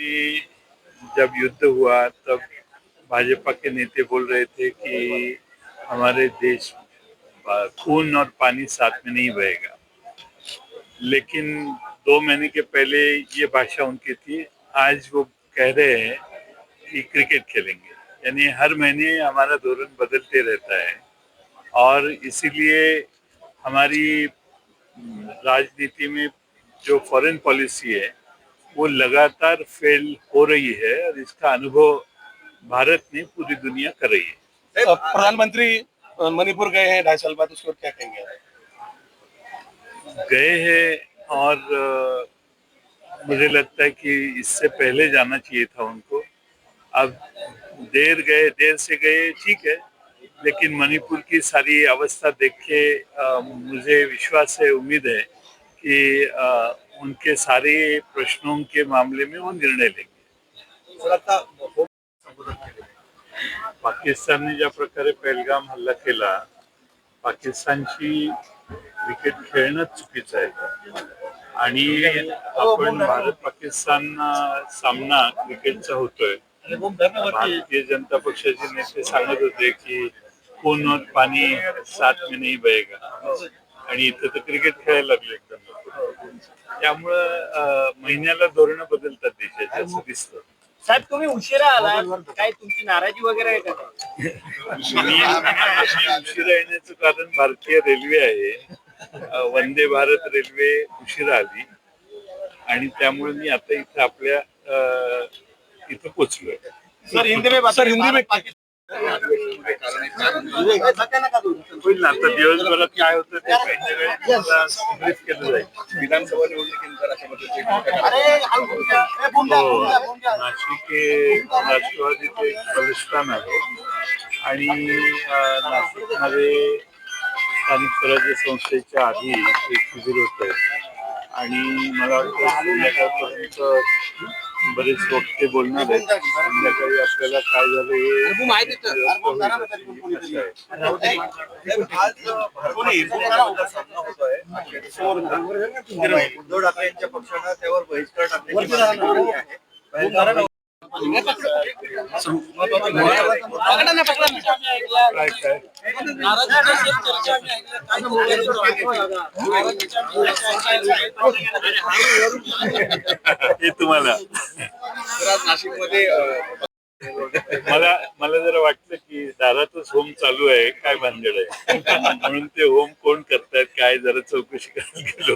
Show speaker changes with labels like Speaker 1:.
Speaker 1: अभी जब युद्ध हुआ तब भाजपा के नेता बोल रहे थे कि हमारे देश खून और पानी साथ में नहीं बहेगा, लेकिन 2 महीने के पहले ये भाषा उनकी थी। आज वो कह रहे हैं कि क्रिकेट खेलेंगे। यानी हर महीने हमारा धोरण बदलते रहता है और इसीलिए हमारी राजनीति में जो फॉरेन पॉलिसी है वो लगातार फेल हो रही है और इसका अनुभव भारत ने पूरी दुनिया कर रही है।
Speaker 2: प्रधानमंत्री मणिपुर गए हैं 2.5 साल बाद, उसके क्या कहेंगे?
Speaker 1: गए हैं और मुझे लगता है कि इससे पहले जाना चाहिए था उनको। अब देर से गए, ठीक है, लेकिन मणिपुर की सारी अवस्था देख के मुझे विश्वास है, उम्मीद है कि उनके सारे प्रश्नों के मामले में वो निर्णय लेंगे। पाकिस्तानने ज्या प्रकारे पहलगाम हल्ला केला, पाकिस्तानची क्रिकेट खेळणं चुकीचं आहे आणि आपण भारत पाकिस्तान सामना क्रिकेटचा होतोय। भारतीय जनता पक्षाचे नेते सांगत होते की खून और पानी साथ में नहीं बहेगा आणि इथं तर क्रिकेट खेळायला लागले एकदम। त्यामुळं महिन्याला धोरणं बदलतात देशाचे असं दिसतं।
Speaker 3: साहेब तुम्ही उशिरा आला, काय तुमची नाराजी वगैरे आहे का?
Speaker 1: उशिरा येण्याचं कारण भारतीय रेल्वे आहे, वंदे भारत रेल्वे उशिरा आली आणि त्यामुळे मी आता इथं आपल्या इथं पोचलोय।
Speaker 2: सर हिंदी में
Speaker 1: होईल ना, आता दिवसभरात काय होतं ते ब्रीफ केलं जाईल।
Speaker 2: विधानसभा निवडणुकीनंतर अशा
Speaker 1: नाशिक हे राष्ट्रवादीचे एक बलिष्ठान आहे आणि नाशिकमध्ये स्थानिक स्वराज्य संस्थेच्या आधी एक शिबिर होतं आणि मला वाटतं संध्याकाळपर्यंत बरेच वक्ते बोलणार आहेत। संध्याकाळी आपल्याला काय झालं हे
Speaker 3: उद्धव ठाकरे यांच्या पक्षानं त्यावर बहिष्कार टाकण्याची मागणी आहे।
Speaker 1: हे तुम्हाला
Speaker 2: नाशिकमध्ये
Speaker 1: मला जरा वाटतं की दारातच होम चालू आहे, काय भानगड आहे म्हणून ते होम कोण करतायत काय जरा चौकशी करायला गेलो।